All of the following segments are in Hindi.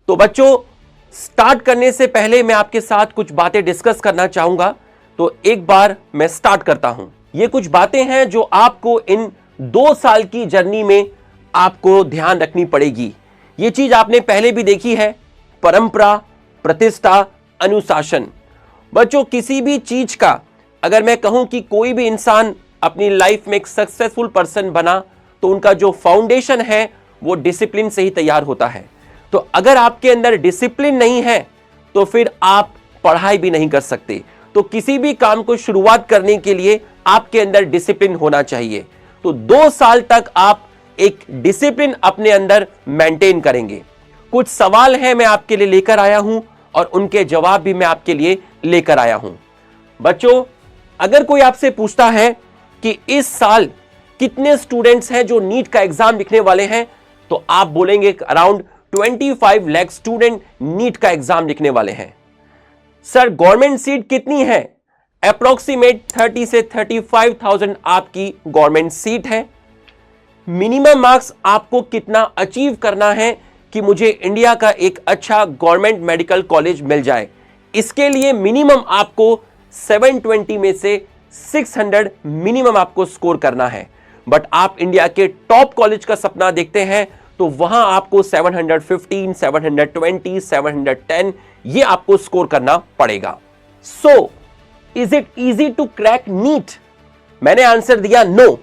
तो बच्चों, स्टार्ट करने से पहले मैं आपके साथ कुछ बातें डिस्कस करना चाहूंगा। तो एक बार मैं स्टार्ट करता हूं। ये कुछ बातें हैं जो आपको इन 2 साल की जर्नी में आपको ध्यान रखनी पड़ेगी। ये चीज आपने पहले भी देखी है, परंपरा, प्रतिष्ठा, अनुशासन। बच्चों, किसी भी चीज का अगर मैं कहूं कि कोई भी इंसान अपनी लाइफ में एक सक्सेसफुल पर्सन बना तो उनका जो फाउंडेशन है वो डिसिप्लिन से ही तैयार होता है। तो अगर आपके अंदर डिसिप्लिन नहीं है तो फिर आप पढ़ाई भी नहीं कर सकते। तो किसी भी काम को शुरुआत करने के लिए आपके अंदर डिसिप्लिन होना चाहिए। तो 2 साल तक आप एक डिसिप्लिन अपने अंदर मेंटेन करेंगे। कुछ सवाल हैं मैं आपके लिए लेकर आया हूं और उनके जवाब भी मैं आपके लिए लेकर आया हूं। बच्चों, अगर कोई आपसे पूछता है कि इस साल कितने स्टूडेंट्स हैं जो नीट का एग्जाम लिखने वाले हैं, तो आप बोलेंगे अराउंड 25 लाख स्टूडेंट नीट का एग्जाम लिखने वाले हैं। सर, गवर्नमेंट सीट कितनी है? अप्रोक्सीमेट 30 से 35,000 आपकी गवर्नमेंट सीट है। मिनिमम मार्क्स आपको कितना अचीव करना है कि मुझे इंडिया का एक अच्छा गवर्नमेंट मेडिकल कॉलेज मिल जाए? इसके लिए मिनिमम आपको 720 में से 600 मिनिमम आपको स्कोर करना है। बट आप इंडिया के टॉप कॉलेज का सपना देखते हैं तो वहां आपको 715, 720, 710 ये आपको स्कोर करना पड़ेगा। So is it easy to crack NEET? मैंने आंसर दिया नो।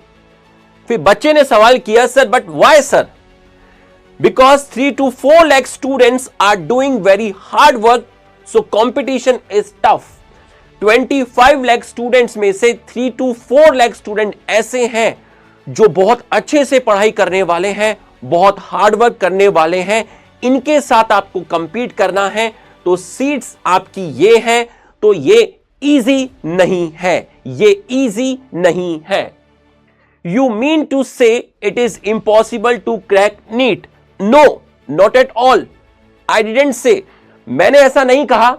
फिर बच्चे ने सवाल किया, sir but why sir? Because 3 to 4 lakh students are doing very hard work, so competition is tough. 25 lakh students में से 3 to 4 लाख स्टूडेंट ऐसे हैं जो बहुत अच्छे से पढ़ाई करने वाले हैं, बहुत हार्ड वर्क करने वाले हैं। इनके साथ आपको कंपीट करना है। तो सीट्स आपकी ये है, तो ये इजी नहीं है, ये इजी नहीं है। You mean to say it is impossible to crack NEET? No, not at all. I didn't say, मैंने ऐसा नहीं कहा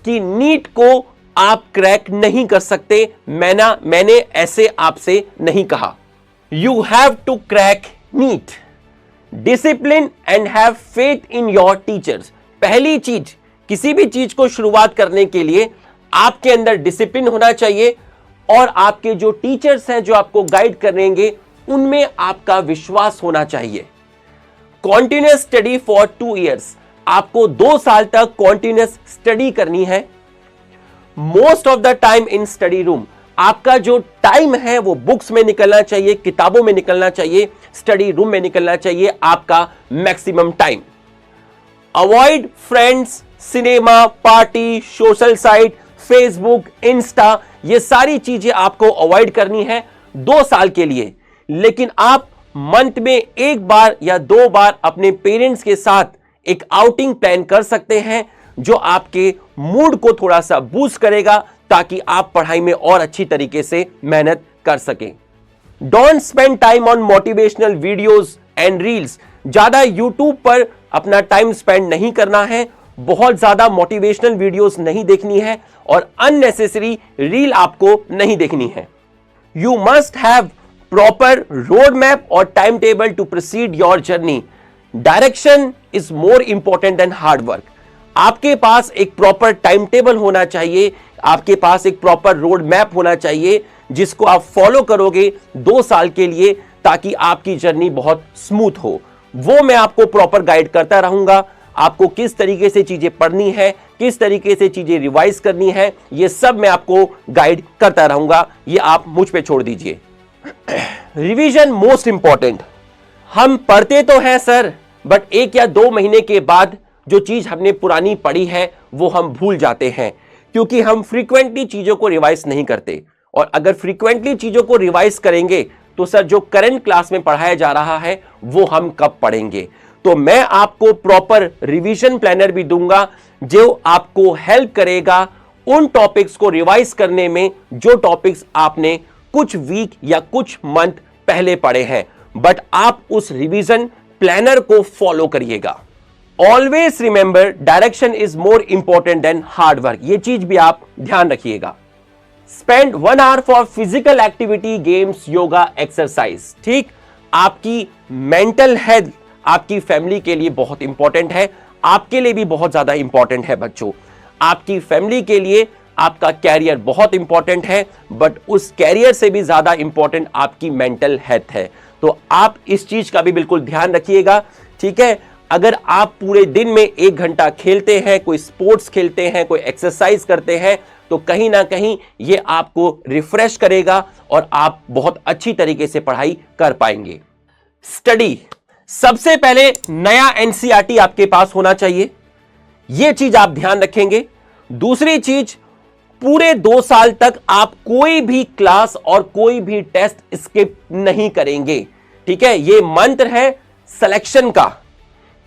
कि नीट को आप क्रैक नहीं कर सकते। मैंने ऐसे आपसे नहीं कहा। You have to crack NEET. Discipline and have faith in your teachers. पहली चीज, किसी भी चीज को शुरुआत करने के लिए आपके अंदर डिसिप्लिन होना चाहिए और आपके जो टीचर्स हैं जो आपको गाइड करेंगे उनमें आपका विश्वास होना चाहिए। Continuous study for 2 years। आपको 2 साल तक कॉन्टिन्यूअस स्टडी करनी है। Most of the time in study room. आपका जो टाइम है वो बुक्स में निकलना चाहिए, किताबों में निकलना चाहिए, स्टडी रूम में निकलना चाहिए आपका maximum time. Avoid friends, cinema, party, social site, Facebook, Insta, ये सारी चीजें आपको अवॉइड करनी है 2 साल के लिए। लेकिन आप मंथ में 1 बार या 2 बार अपने पेरेंट्स के साथ एक आउटिंग प्लान कर सकते हैं जो आपके मूड को थोड़ा सा बूस्ट करेगा ताकि आप पढ़ाई में और अच्छी तरीके से मेहनत कर सकें। Don't spend time on motivational videos and reels. ज्यादा यूट्यूब पर अपना टाइम स्पेंड नहीं करना है, बहुत ज्यादा मोटिवेशनल वीडियोस नहीं देखनी है और अननेसेसरी रील आपको नहीं देखनी है। You must have proper road map और time table to proceed your journey. Direction is more important than hard work. आपके पास एक प्रॉपर टाइम टेबल होना चाहिए, आपके पास एक प्रॉपर रोड मैप होना चाहिए जिसको आप फॉलो करोगे 2 साल के लिए ताकि आपकी जर्नी बहुत स्मूथ हो। वो मैं आपको प्रॉपर गाइड करता रहूंगा। आपको किस तरीके से चीजें पढ़नी है, किस तरीके से चीजें रिवाइज करनी है, ये सब मैं आपको गाइड करता रहूंगा। ये आप मुझ पे छोड़ दीजिए। Revision most important. हम पढ़ते तो हैं सर, बट 1 या 2 महीने के बाद जो चीज हमने पुरानी पढ़ी है वो हम भूल जाते हैं क्योंकि हम फ्रीक्वेंटली चीजों को रिवाइज नहीं करते। और अगर फ्रीक्वेंटली चीजों को रिवाइज करेंगे तो सर जो करंट क्लास में पढ़ाया जा रहा है वो हम कब पढ़ेंगे? तो मैं आपको प्रॉपर रिवीजन प्लानर भी दूंगा जो आपको हेल्प करेगा उन टॉपिक्स को रिवाइज करने में जो टॉपिक्स आपने कुछ वीक या कुछ मंथ पहले पढ़े हैं, बट आप उस रिवीजन प्लानर को फॉलो करिएगा। Always remember direction is more important than hard work. ये चीज भी आप ध्यान रखिएगा। Spend 1 hour for physical activity, games, yoga, exercise. ठीक, आपकी मेंटल हेल्थ आपकी फैमिली के लिए बहुत इंपॉर्टेंट है। आपके लिए भी बहुत ज्यादा इंपॉर्टेंट है बच्चों। आपकी फैमिली के लिए आपका कैरियर बहुत इंपॉर्टेंट है, बट उस कैरियर से भी ज्यादा इंपॉर्टेंट आपकी मेंटल हेल्थ है। तो आप इस चीज का भी बिल्कुल ध्यान रखिएगा, ठीक है। अगर आप पूरे दिन में 1 घंटा खेलते हैं, कोई स्पोर्ट्स खेलते हैं, कोई एक्सरसाइज करते हैं, तो कहीं ना कहीं ये आपको रिफ्रेश करेगा और आप बहुत अच्छी तरीके से पढ़ाई कर पाएंगे। स्टडी, सबसे पहले नया एनसीईआरटी आपके पास होना चाहिए, यह चीज आप ध्यान रखेंगे। दूसरी चीज, पूरे 2 साल तक आप कोई भी क्लास और कोई भी टेस्ट स्किप नहीं करेंगे, ठीक है। यह मंत्र है सिलेक्शन का।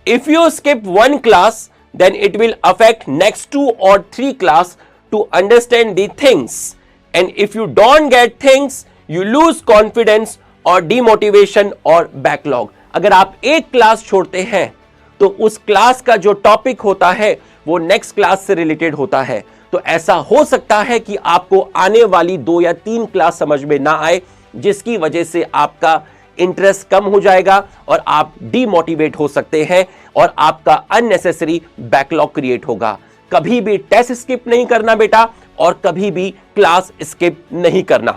If you skip 1 class then it will affect next 2 or 3 class to understand the things, and if you don't get things you lose confidence or demotivation or backlog। अगर आप एक क्लास छोड़ते हैं तो उस क्लास का जो टॉपिक होता है वो नेक्स्ट क्लास से रिलेटेड होता है, तो ऐसा हो सकता है कि आपको आने वाली 2 या 3 क्लास समझ में ना आए, जिसकी वजह से आपका इंटरेस्ट कम हो जाएगा और आप डीमोटिवेट हो सकते हैं और आपका अननेसेसरी बैकलॉग क्रिएट होगा। कभी भी टेस्ट स्किप नहीं करना बेटा, और कभी भी क्लास स्किप नहीं करना।